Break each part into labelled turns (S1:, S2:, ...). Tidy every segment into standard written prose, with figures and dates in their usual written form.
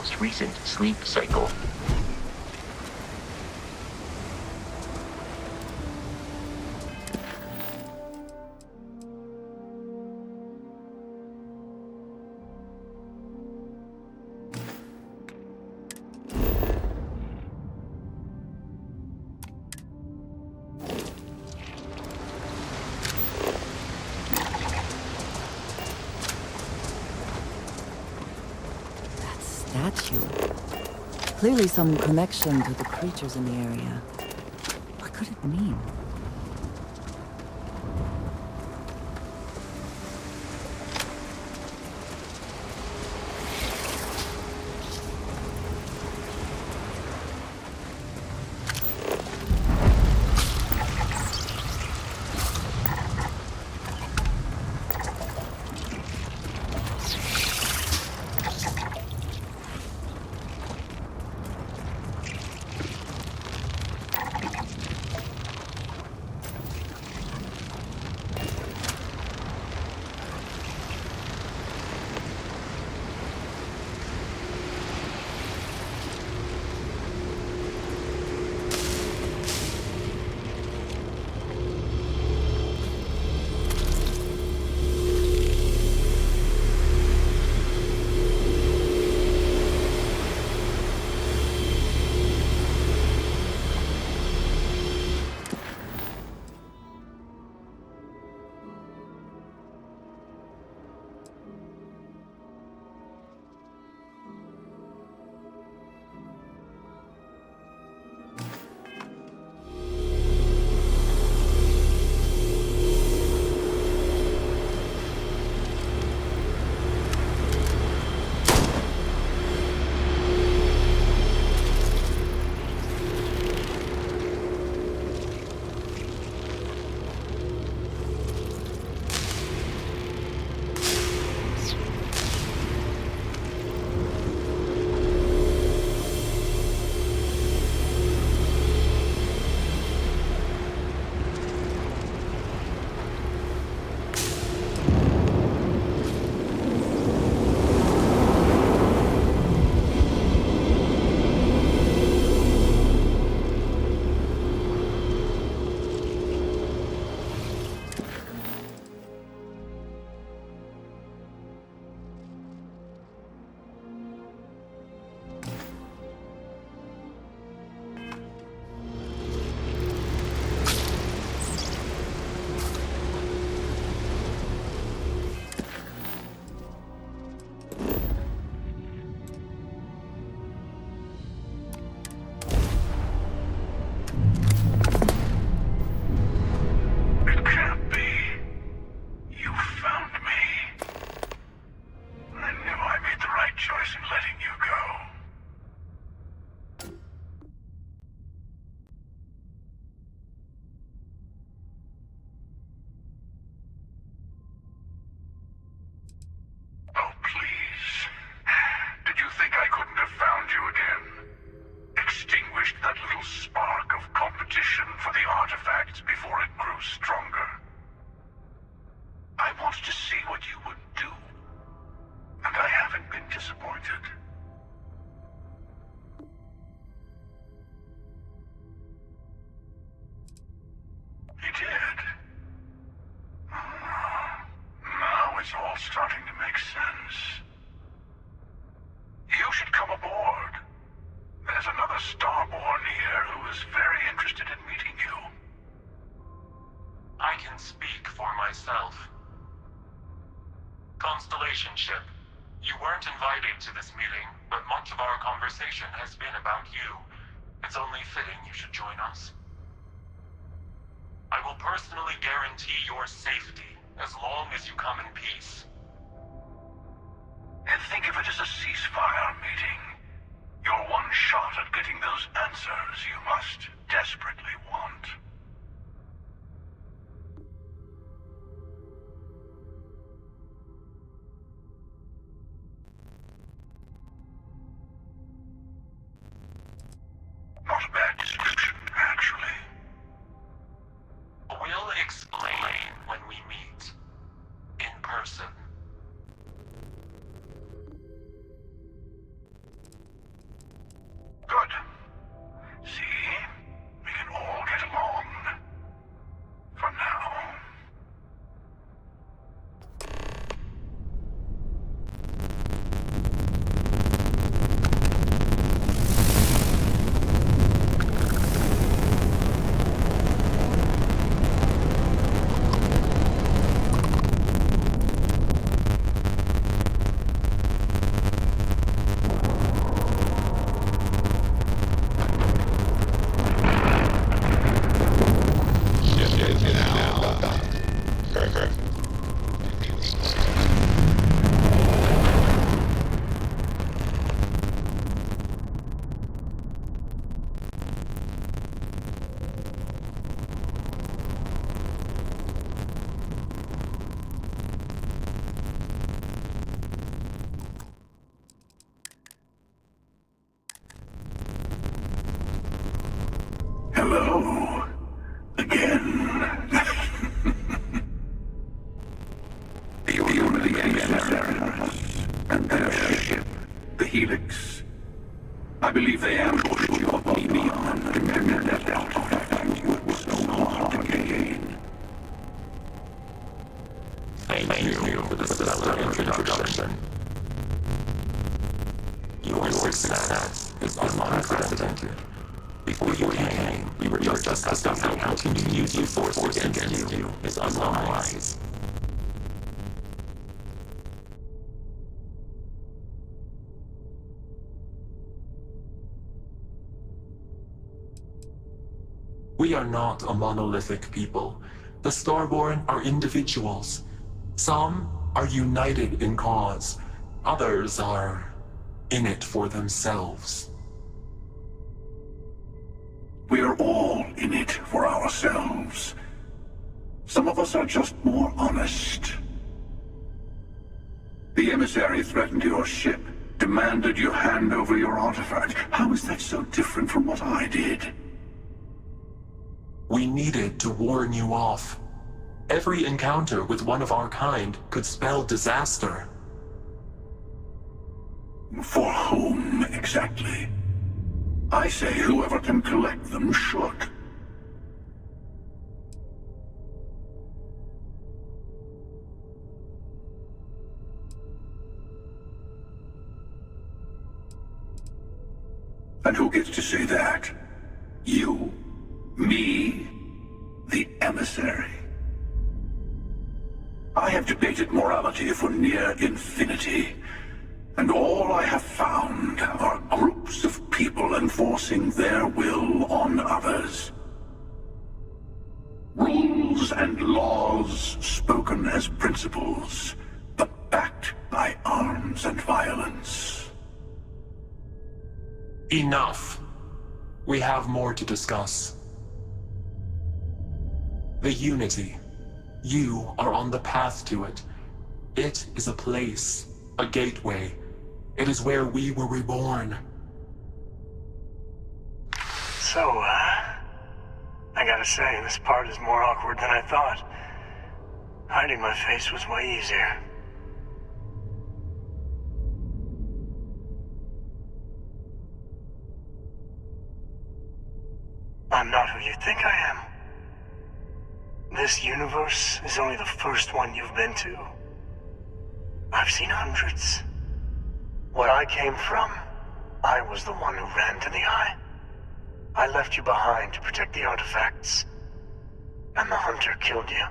S1: most recent sleep cycle.
S2: Statue. Clearly some connection to the creatures in the area. What could it mean?
S3: Ship. You weren't invited to this meeting, but much of our conversation has been about you. It's only fitting you should join us. I will personally guarantee your safety as long as you come in peace.
S4: And think of it as a ceasefire meeting. Your one shot at getting those answers you must desperately want. Not a bad description, actually.
S3: We'll explain when we meet. In person.
S4: Hello. Again. The Unity emissaries and their ship, the Helix. I believe they ambushed you above beyond the magnetic artifact you were so hard to gain.
S1: Thank you for the stellar introduction. Your success is unprecedented. Before you came, we were just discussing how continuing use of force against you is unwise. We are not a monolithic people. The Starborn are individuals. Some are united in cause. Others are in it for themselves.
S4: We are all in it for ourselves. Some of us are just more honest. The emissary threatened your ship, demanded you hand over your artifact. How is that so different from what I did?
S1: We needed to warn you off. Every encounter with one of our kind could spell disaster.
S4: For whom, exactly? I say whoever can collect them should. And who gets to say that? You? Me? The emissary? I have debated morality for near infinity, and all I have found are groups of people enforcing their will on others. Rules and laws spoken as principles, but backed by arms and violence.
S1: Enough. We have more to discuss. The Unity. You are on the path to it. It is a place, a gateway. It is where we were reborn.
S5: So, I gotta say, this part is more awkward than I thought. Hiding my face was way easier. I'm not who you think I am. This universe is only the first one you've been to. I've seen hundreds. Where I came from, I was the one who ran to the Eye. I left you behind to protect the artifacts. And the Hunter killed you.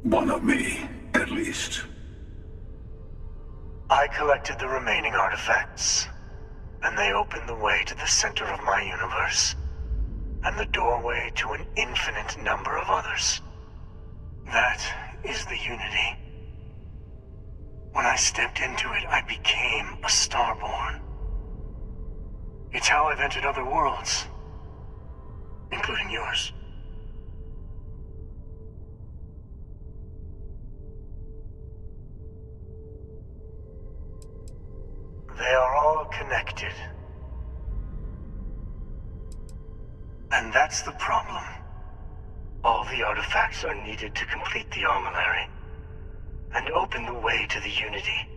S4: One of me, at least.
S5: I collected the remaining artifacts, and they opened the way to the center of my universe, and the doorway to an infinite number of others. That is the Unity. When I stepped into it, I became a Starborn. It's how I've entered other worlds, including yours. They are all connected. And that's the problem. All the artifacts are needed to complete the armillary and open the way to the Unity.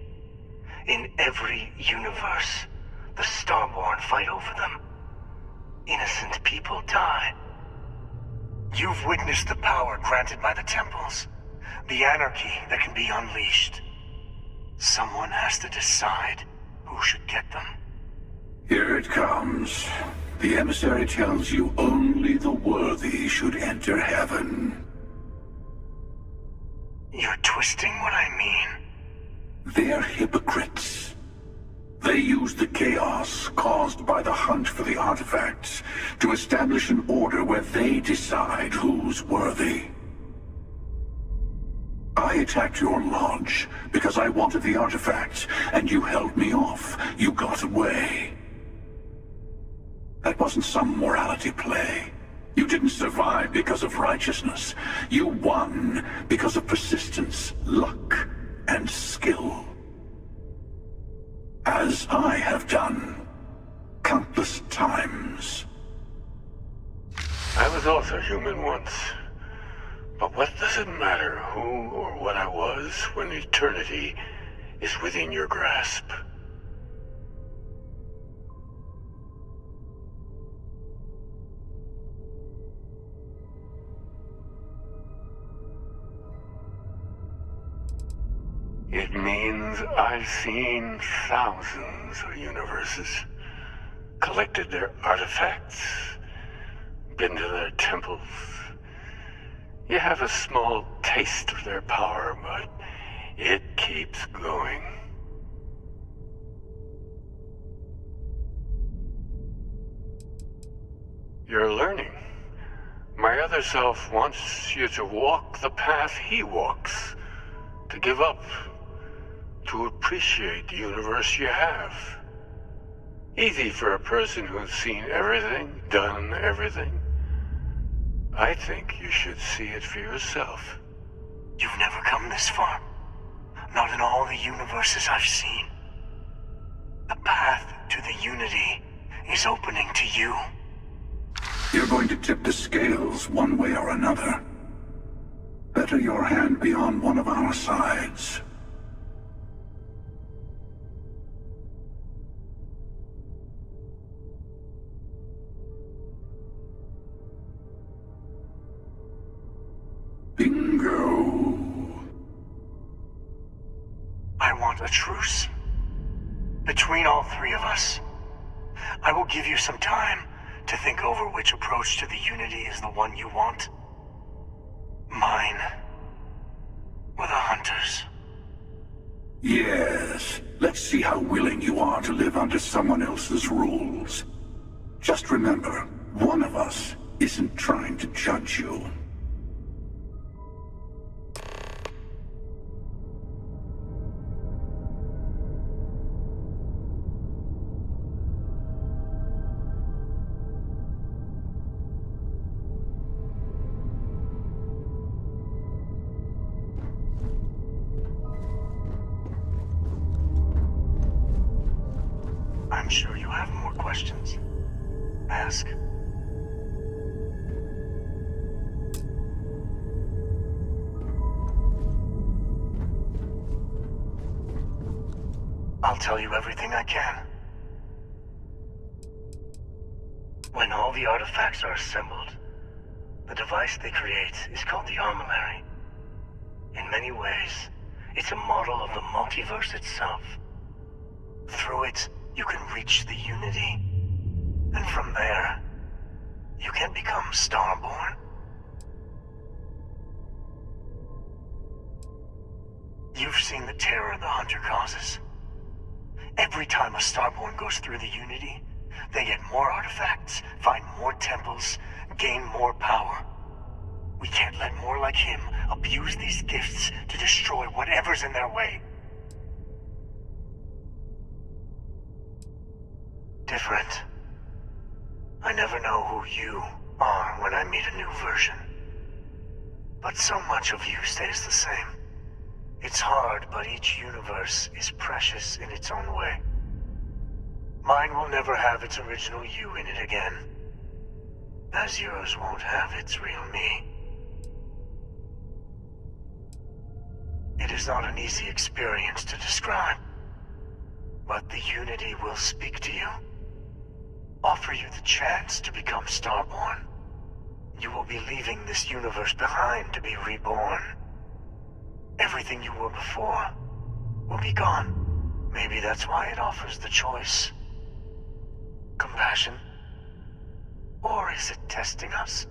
S5: In every universe, the Starborn fight over them. Innocent people die. You've witnessed the power granted by the temples, the anarchy that can be unleashed. Someone has to decide who should get them.
S4: Here it comes. The emissary tells you only the worthy should enter heaven.
S5: You're twisting what I mean.
S4: They're hypocrites. They use the chaos caused by the hunt for the artifacts to establish an order where they decide who's worthy. I attacked your lodge because I wanted the artifacts, and you held me off. You got away. That wasn't some morality play. You didn't survive because of righteousness. You won because of persistence, luck, and skill. As I have done countless times.
S6: was also human once. But what does it matter who or what I was when eternity is within your grasp? It means I've seen thousands of universes, collected their artifacts, been to their temples. You have a small taste of their power, but it keeps going. You're learning. My other self wants you to walk the path he walks, to give up, to appreciate the universe you have. Easy for a person who's seen everything, done everything. I think you should see it for yourself.
S5: You've never come this far. Not in all the universes I've seen. The path to the Unity is opening to you.
S4: You're going to tip the scales one way or another. Better your hand be on one of our sides. Bingo.
S5: I want a truce. Between all three of us. I will give you some time to think over which approach to the Unity is the one you want. Mine. Or the Hunters.
S4: Yes. Let's see how willing you are to live under someone else's rules. Just remember, one of us isn't trying to judge you.
S5: I'm sure you have more questions. Ask. I'll tell you everything I can. When all the artifacts are assembled, the device they create is called the Armillary. In many ways, it's a model of the multiverse itself. Through it, you can reach the Unity. And from there, you can become Starborn. You've seen the terror the Hunter causes. Every time a Starborn goes through the Unity, they get more artifacts, find more temples, gain more power. We can't let more like him abuse these gifts to destroy whatever's in their way. Different. I never know who you are when I meet a new version. But so much of you stays the same. It's hard, but each universe is precious in its own way. Mine will never have its original you in it again, as yours won't have its real me. It is not an easy experience to describe, but the Unity will speak to you. Offer you the chance to become Starborn. You will be leaving this universe behind to be reborn. Everything you were before will be gone. Maybe that's why it offers the choice. Compassion? Or is it testing us?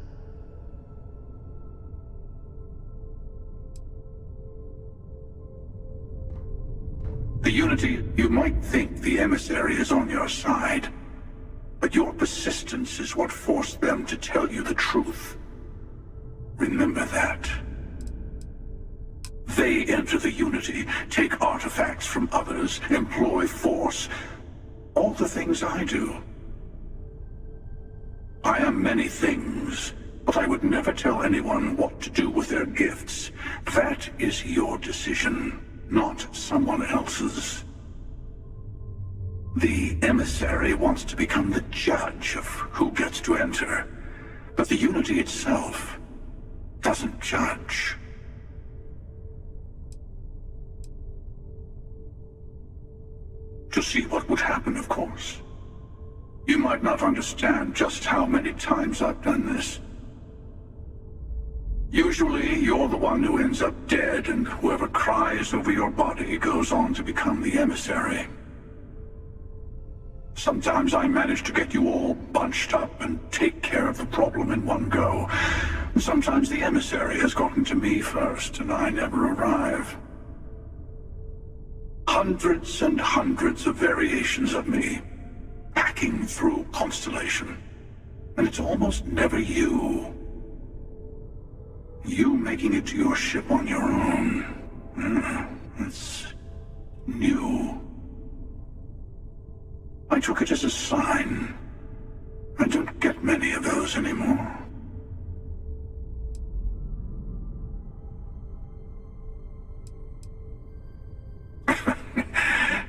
S4: The Unity, you might think the emissary is on your side. But your persistence is what forced them to tell you the truth. Remember that. They enter the Unity, take artifacts from others, employ force. All the things I do. I am many things, but I would never tell anyone what to do with their gifts. That is your decision, not someone else's. The emissary wants to become the judge of who gets to enter. But the Unity itself doesn't judge. To see what would happen, of course. You might not understand just how many times I've done this. Usually, you're the one who ends up dead, and whoever cries over your body goes on to become the emissary. Sometimes I manage to get you all bunched up and take care of the problem in one go. Sometimes the emissary has gotten to me first, and I never arrive. Hundreds and hundreds of variations of me, hacking through Constellation. And it's almost never you. You making it to your ship on your own. It's new. I took it as a sign. I don't get many of those anymore.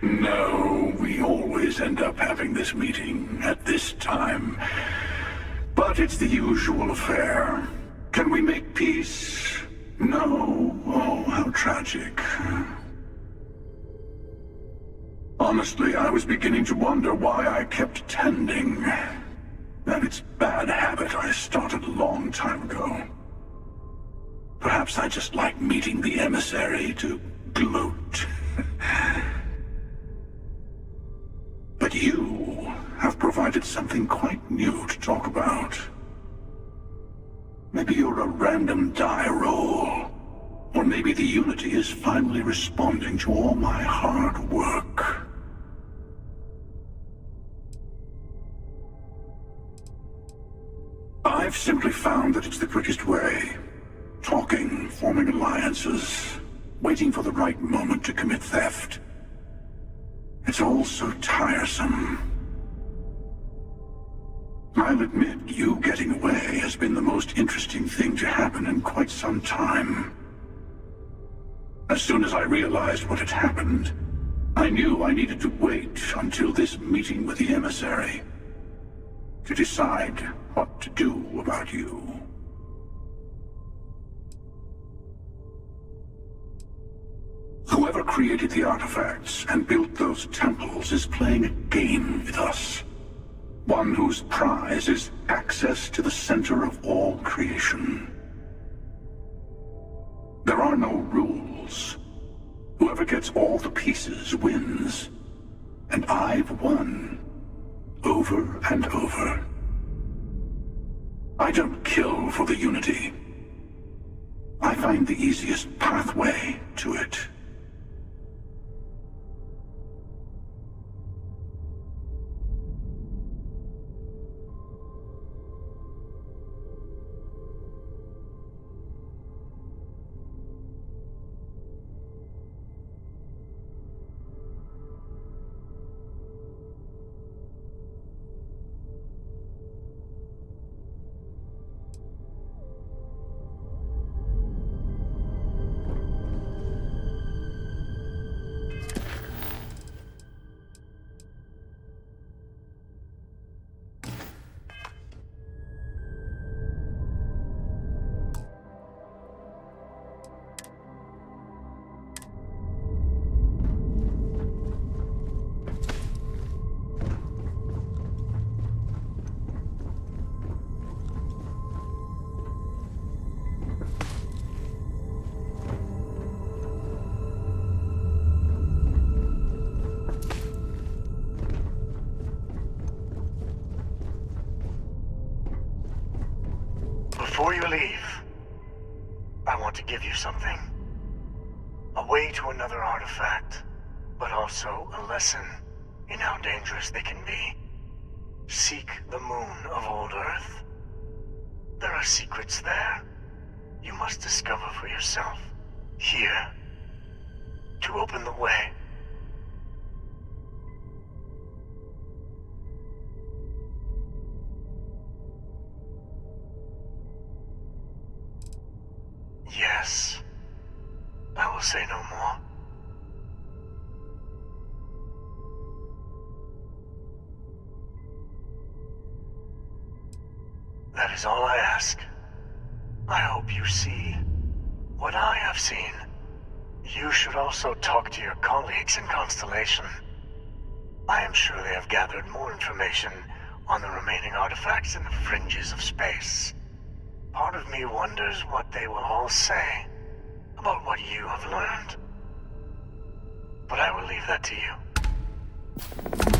S4: No, we always end up having this meeting at this time. But it's the usual affair. Can we make peace? No. Oh, how tragic. Honestly, I was beginning to wonder why I kept attending. That it's bad habit I started a long time ago. Perhaps I just like meeting the emissary to gloat. But you have provided something quite new to talk about. Maybe you're a random die roll. Or maybe the Unity is finally responding to all my hard work. I've simply found that it's the quickest way. Talking, forming alliances, waiting for the right moment to commit theft. It's all so tiresome. I'll admit, you getting away has been the most interesting thing to happen in quite some time. As soon as I realized what had happened, I knew I needed to wait until this meeting with the emissary to decide what to do about you. Whoever created the artifacts and built those temples is playing a game with us. One whose prize is access to the center of all creation. There are no rules. Whoever gets all the pieces wins. And I've won. Over and over. I don't kill for the Unity. I find the easiest pathway to it.
S5: Before you leave, I want to give you something. A way to another artifact, but also a lesson in how dangerous they can be. Seek the moon of old Earth. There are secrets there you must discover for yourself. Here, to open the way. Yes. I will say no more. That is all I ask. I hope you see what I have seen. You should also talk to your colleagues in Constellation. I am sure they have gathered more information on the remaining artifacts in the fringes of space. Part of me wonders what they will all say about what you have learned. But I will leave that to you.